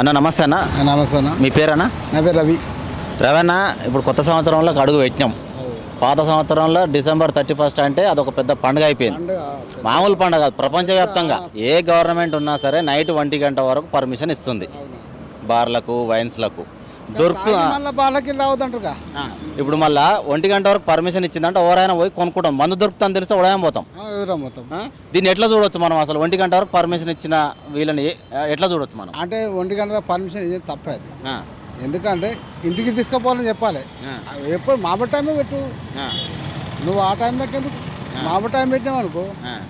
అన్న నమస్తే అన్న. నమస్తే అన్న. మీ పేరన్నా? నా పేరు రవి. రవణ, ఇప్పుడు కొత్త సంవత్సరంలో అడుగు పెట్టినాం. పాత సంవత్సరంలో December 31 అంటే అదొక పెద్ద పండుగ అయిపోయింది. మామూలు పండుగ కాదు, ప్రపంచవ్యాప్తంగా ఏ గవర్నమెంట్ ఉన్నా సరే నైట్ 1 గంట వరకు పర్మిషన్ ఇస్తుంది బార్లకు, వైన్స్లకు. ఇప్పుడు మళ్ళీ 1 గంట వరకు పర్మిషన్ ఇచ్చిందంటే ఎవరైనా పోయి కొనుక్కుంటాం. మందు దొరుకుతుందని తెలిస్తే ఉదయం పోతాం. దీన్ని ఎట్లా చూడొచ్చు మనం? అసలు 1 గంట వరకు పర్మిషన్ ఇచ్చిన వీళ్ళని ఎట్లా చూడొచ్చు మనం? అంటే 1 గంట పర్మిషన్ ఇచ్చేది తప్పేది. ఎందుకంటే ఇంటికి తీసుకుపోవాలని చెప్పాలి. ఎప్పుడు మామూలు టైమే పెట్టు. నువ్వు ఆ టైం దాకా ఎందుకు మామూలు టైం పెట్టినావు అనుకో,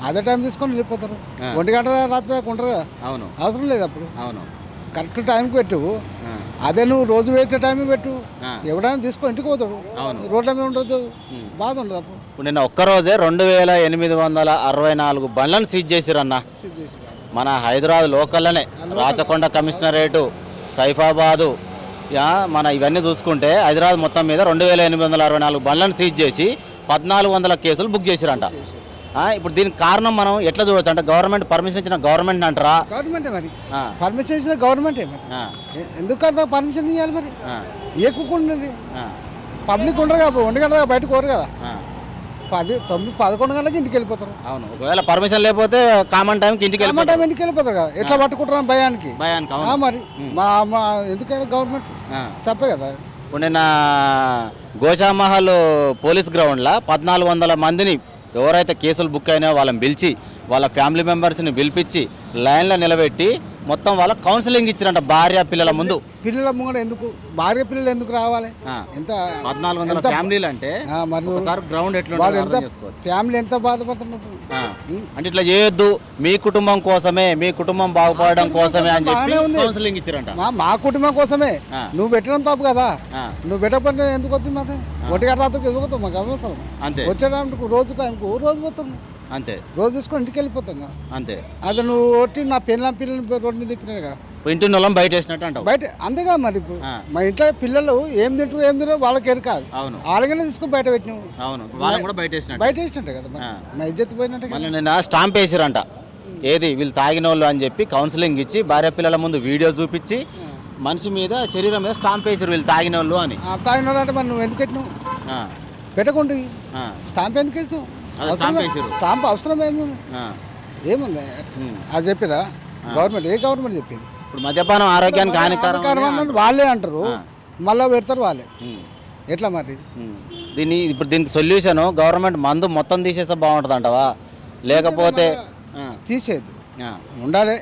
అదే టైం తీసుకొని వెళ్ళిపోతారు. 1 గంట రాత్రి దాకా ఉంటారు కదా. అవును, అవసరం లేదు. అప్పుడు కరెక్ట్ టైంకి పెట్టు. అదే నువ్వు రోజు వేసే టైం పెట్టు, ఎవడైనా తీసుకో ఇంటికి పోతాడు. రోడ్ల మీద ఉండదు, బాధ ఉండదు. అప్పుడు ఇప్పుడు నిన్న ఒక్కరోజే 2864 బండ్లను సీజ్ చేసిరన్న. మన హైదరాబాద్ లోకల్లోనే రాచకొండ కమిషనరేటు, సైఫాబాదు, మన ఇవన్నీ చూసుకుంటే హైదరాబాద్ మొత్తం మీద 2864 బండ్లను సీజ్ చేసి 1400 కేసులు బుక్ చేసిరంట. ఇప్పుడు దీనికి కారణం మనం ఎట్లా చూడొచ్చు? అంటే గవర్నమెంట్ పర్మిషన్ ఇచ్చిన గవర్నమెంట్ అంటారా? గవర్నమెంటే మరి పర్మిషన్ ఇచ్చిన గవర్నమెంటే మరి. ఎందుకు అంత పర్మిషన్ ఇవ్వాలి మరి? ఏ కుక్కుండి పబ్లిక్ ఉండరు కాబట్టి 1 గంట బయటకు పోరు కదా. 10, 9, 11 గంటలకి ఇంటికి వెళ్ళిపోతారు. అవును, ఒకవేళ పర్మిషన్ లేకపోతే కామన్ టైంకి ఇంటికి వెళ్ళిపోతారు కదా. ఎట్లా పట్టుకుంటారు భయానికి మరి. ఎందుకైనా గవర్నమెంట్ తప్పే కదా. ఇప్పుడు నిన్న గోషామహల్ పోలీస్ గ్రౌండ్లో 1400 మందిని ఎవరైతే కేసులు బుక్ అయినా వాళ్ళని పిలిచి వాళ్ళ ఫ్యామిలీ మెంబర్స్ని పిలిపించి లైన్లో నిలబెట్టి మొత్తం వాళ్ళ కౌన్సిలింగ్ ఇచ్చారంట. భార్య పిల్లల ముందు. పిల్లల ముందు ఎందుకు? భార్య పిల్లలు ఎందుకు రావాలి? ఎంత 1400 ఫ్యామిలీలు అంటే గ్రౌండ్ ఎట్లా ఫ్యామిలీ ఎంత బాధపడుతున్నారు అంటే ఇట్లా చేయొద్దు, మీ కుటుంబం కోసమే, మీ కుటుంబం బాగుపడడం కోసమే అని చెప్పి కౌన్సిలింగ్ ఇచ్చారంట. మా కుటుంబం కోసమే. నువ్వు పెట్టడం తప్పు కదా. నువ్వు పెట్టకపోతే ఎందుకు వస్తుంది మాత్రం? 1 గంట రాత్రికి ఎందుకు వస్తాం? మాకు అవసరం. అంతే, వచ్చేటప్పుడు రోజు టైంకు రోజు పోతాం. అంతే, రోజు తీసుకొని ఇంటికి వెళ్ళిపోతాం కదా. అంతే. అది నువ్వు ఒట్టి నా పిల్లల్ని రోడ్డు మీద తిప్పినాయి కదా. ఇంటి బయట వేసినట్టు అంటావు. బయట అంతేగా మరి. ఇప్పుడు మా ఇంట్లో పిల్లలు ఏం తింటారు వాళ్ళకి ఎరు కాదు. అవును, వాళ్ళకైనా తీసుకొని బయట పెట్టినావు. అవును, వాళ్ళని కూడా బయట వేసినట్టే కదా. మా ఇజ్జత్ పోయినట్టే. నిన్న స్టాంప్ వేసిరంట. ఏది వీళ్ళు తాగిన వాళ్ళు అని చెప్పి కౌన్సిలింగ్ ఇచ్చి భార్య పిల్లల ముందు వీడియో చూపించి మనిషి మీద, శరీరం మీద స్టాంప్ వేసారు వీళ్ళు తాగిన వాళ్ళు అని. తాగిన వాళ్ళు అంటే మరి నువ్వు ఎందుకు పెట్టినావు? పెట్టకుండా స్టాంప్ ఎందుకు వేస్తావు? స్టాంప్ అవసరం ఏముంది? అది చెప్పిరా గవర్నమెంట్? ఏ గవర్నమెంట్ చెప్పింది? ఇప్పుడు మద్యపానం ఆరోగ్యానికి హానికరం వాళ్ళే అంటారు, మళ్ళీ పెడతారు వాళ్ళే. ఎట్లా మరి దీనికి సొల్యూషన్ గవర్నమెంట్ మందు మొత్తం తీసేస్తే బాగుంటుంది అంటవా? లేకపోతే తీసేది ఉండాలి,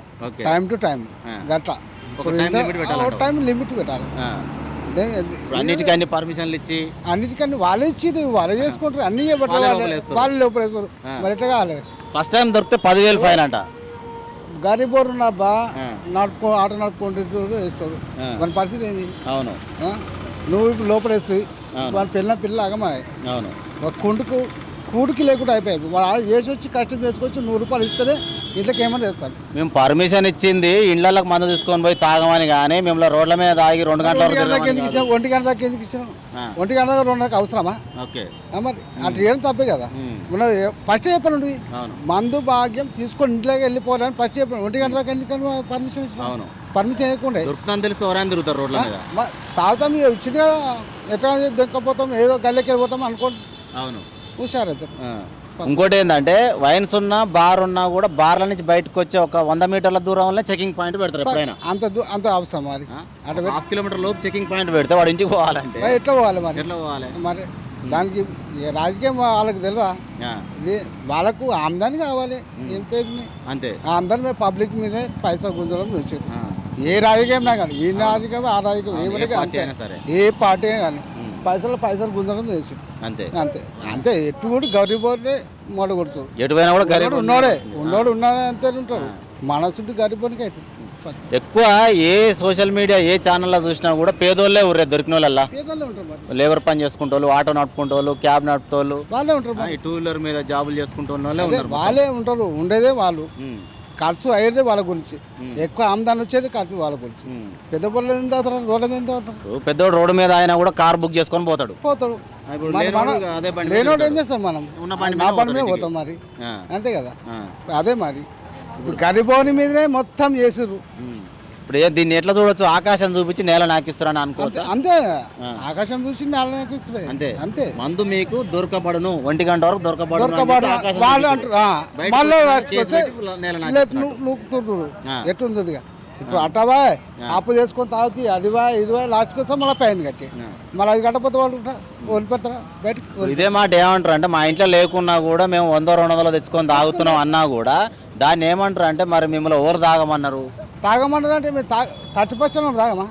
టైం టు టైం గట్లా టైం లిమిట్ పెట్టాలి. అన్నిటికీ అన్ని పర్మిషన్లు ఇచ్చి అన్నిటికన్నీ వాళ్ళే ఇచ్చి వాళ్ళే చేసుకుంటారు. అన్ని వాళ్ళు లోపలేస్తారు. మరి ఎట్లా కావాలి? ఫస్ట్ టైం దొరికితే 10,000 ఫైన్ అంట. గరీబోరు బా ఆటో నడుపుకుంటూ వేస్తాడు. మన పరిస్థితి ఏంది? అవును, నువ్వు ఇప్పుడు లోపల వేస్తాయి. వాళ్ళ పిల్లలు అగమాయి. అవును, ఒక కూడికి లేకుండా అయిపోయాయి. వాళ్ళు వేసి వచ్చి కష్టం చేసుకొచ్చి 100 రూపాయలు ఇస్తేనే ఇంట్లోకి ఏమైనా చేస్తారు. మేము పర్మిషన్ ఇచ్చింది ఇండ్లకు మందు తీసుకొని పోయి తాగమని, కానీ మేము రోడ్ల మీద తాగి 2 గంటల వరకు ఎందుకు ఇచ్చాం? 1 గంట దాకా ఎందుకు ఇచ్చినాం? 1 గంట దాకా 2 దాకా అవసరమా? ఓకే, మరి అట్లా చేయడం తప్పే కదా. ఫస్ట్ చెప్పండి, మందు భాగ్యం తీసుకొని ఇంట్లోకి వెళ్ళిపోవాలని ఫస్ట్ చెప్పండి. 1 గంట దాకా ఎందుకని పర్మిషన్ ఇచ్చినాం? పర్మిషన్ చేయకుండా తెలిస్తే ఎవరైనా తిరుగుతారు రోడ్ల మీద. తాగుతాం, ఇచ్చిన ఎట్లా దొక్కపోతాం, ఏదో గల్లెకి వెళ్ళిపోతాం అనుకోండి. అవును, హుషారైతారు. ఇంకోటి ఏంటంటే వైన్స్ ఉన్నా బార్ ఉన్నా కూడా బార్ల నుంచి బయటకు వచ్చే ఒక 100 మీటర్ల దూరంలో చెకింగ్ పాయింట్ పెడతారు. ఎప్పుడైనా అంత అవసరం మరి. 1/2 కిలోమీటర్ లోపు చెకింగ్ పాయింట్ పెడితే వాడు ఇంటికి పోవాలంటే ఎట్లా పోవాలి మరి? ఎట్లా పోవాలి మరి? దానికి రాజకీయం వాళ్ళకి తెలుసా? ఇది వాళ్ళకు ఆమ్దాని కావాలి. అంతే, ఆమ్దాని పబ్లిక్ మీదే పైసా గుంజడం నుంచి ఏ రాజకీయం కానీ, ఈ రాజకీయం ఆ రాజకీయం ఏ పార్టీ కానీ పైసలు గుంజడం చేసి అంతే. అంతే అంతే ఎటు కూడా గరీబోనే మొడ కొడుతాడు. ఎటువైనా కూడా గరీబ్ ఉన్నాడు అంతే ఉంటాడు. మనసుంటే గరీబోనికి అయితే ఎక్కువ ఏ సోషల్ మీడియా ఏ ఛానల్లో చూసినా కూడా పేదోళ్ళే ఊరే. దొరికిన వాళ్ళ లేబర్ పని చేసుకుంటోళ్ళు, ఆటో నడుపుకుంటోళ్ళు, క్యాబ్ నడుపుతోళ్ళు వాళ్ళే ఉంటారు. 2 వీలర్ మీద జాబులు చేసుకుంటూ వాళ్ళే ఉంటారు. ఉండేదే వాళ్ళు, ఖర్చు అయ్యేదే వాళ్ళ గురించి. ఎక్కువ ఆమ్దాన్ని వచ్చేది ఖర్చు వాళ్ళ గురించి. పెద్ద పనులు ఎంత అవుతారు? రోడ్ల మీద ఎంత అవుతారు? పెద్దోడు రోడ్డు మీద ఆయన కూడా కార్ బుక్ చేసుకొని పోతాడు. లేనోడు ఏం చేస్తాం? మనం నా బండి మీద పోతాం మరి. అంతే కదా. అదే మరి ఇప్పుడు గరిబోని మీదనే మొత్తం చేసిర్రు. ఇప్పుడు దీన్ని ఎట్లా చూడొచ్చు, ఆకాశం చూపించి నేల నాకిస్తారని అనుకోవచ్చు. అంతే ఆకాశం చూసి నేల నాకిస్తుంది అంతే అంతే. మందు మీకు దొరకబడును, 1 గంట వరకు దొరకబడును వాళ్ళు అంటారు మళ్ళీ నువ్వు ఎట్టుంది ఇక. ఇప్పుడు అట్టవా అప్పు చేసుకొని తాగుతాయి, అదివా ఇదివా లాస్ట్కి వస్తే మళ్ళీ పైన కట్టి మళ్ళీ అది కట్టపోతే వాళ్ళు వదిలిపెడతారా బయటకు? ఇదే మాట ఏమంటారు అంటే, మా ఇంట్లో లేకున్నా కూడా మేము 100-200 తెచ్చుకొని తాగుతున్నాం అన్నా కూడా దాన్ని ఏమంటారు అంటే, మరి మిమ్మల్ని ఎవరు తాగమన్నారు? తాగమంటారు అంటే మేము కట్టుపచ్చడం తాగమా?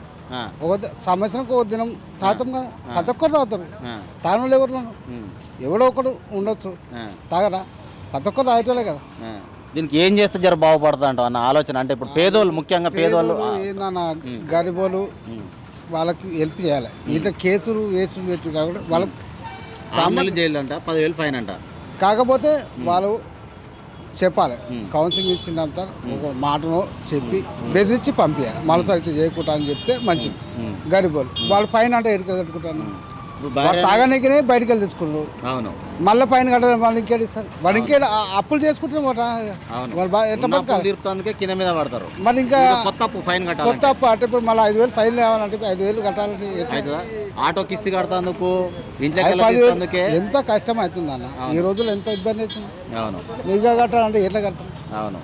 ఒక సంవత్సరంకి ఒక దినం తాగుతాం కదా, ప్రతి ఒక్కరు తాగుతారు. తాగడం ఎవరు ఎవడో ఒకడు ఉండొచ్చు, తాగరా? ప్రతి ఒక్కరు తాగేటోళ్ళే కదా. దీనికి ఏం చేస్తే జర బాగుపడతా అంటావు అన్న ఆలోచన? అంటే ఇప్పుడు పేదోళ్ళు, ముఖ్యంగా పేదోళ్ళు ఏందన్న గరీబోళ్ళు వాళ్ళకి హెల్ప్ చేయాలి. ఇట్లా కేసులు వేసు కాకుండా వాళ్ళకి సామాన్లు జైలు అంట, 10,000 ఫైన్ అంట. కాకపోతే వాళ్ళు చెప్పాలి, కౌన్సిలింగ్ ఇచ్చినంత ఒక మాటను చెప్పి బెదిరించి పంపించాలి. మరోసారి ఇట్లా చేయకుండా అని చెప్తే మంచిది. గరీబోళ్ళు వాళ్ళు ఫైన్ అంటే ఎడికి కట్టుకుంటాను, తాగనీకి బయటకు వెళ్ళి తీసుకున్నారు. అవును, మళ్ళీ ఫైన్ కట్టడం వాళ్ళు ఇంకేడు ఇస్తారు, వాళ్ళు ఇంకే అప్పులు చేసుకుంటారు. ఎట్లా తీరుతానికే కింద మీద పడతారు. మరి ఇంకా కొత్త అప్పు ఫైన్ కట్టాలి. కొత్త అప్పు అంటే ఇప్పుడు మళ్ళీ 5,000 ఫైన్ లేవాలంటే 5,000 కట్టాలని ఆటో కిస్తీ కడతాందుకు, ఎంత కష్టం అవుతుంది అన్న. ఈ రోజుల్లో ఎంత ఇబ్బంది అవుతుంది. అవును, మీగా కట్టాలంటే ఎట్లా కడతాం? అవును,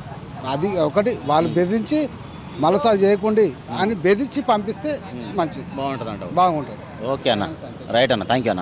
అది ఒకటి. వాళ్ళు బెదిరించి మరోసారి చేయకుండా అని బెదిరించి పంపిస్తే మంచిది, బాగుంటుంది అంట. బాగుంటుంది. ఓకే అన్న, రైట్ అన్న, థ్యాంక్ యూ అన్న.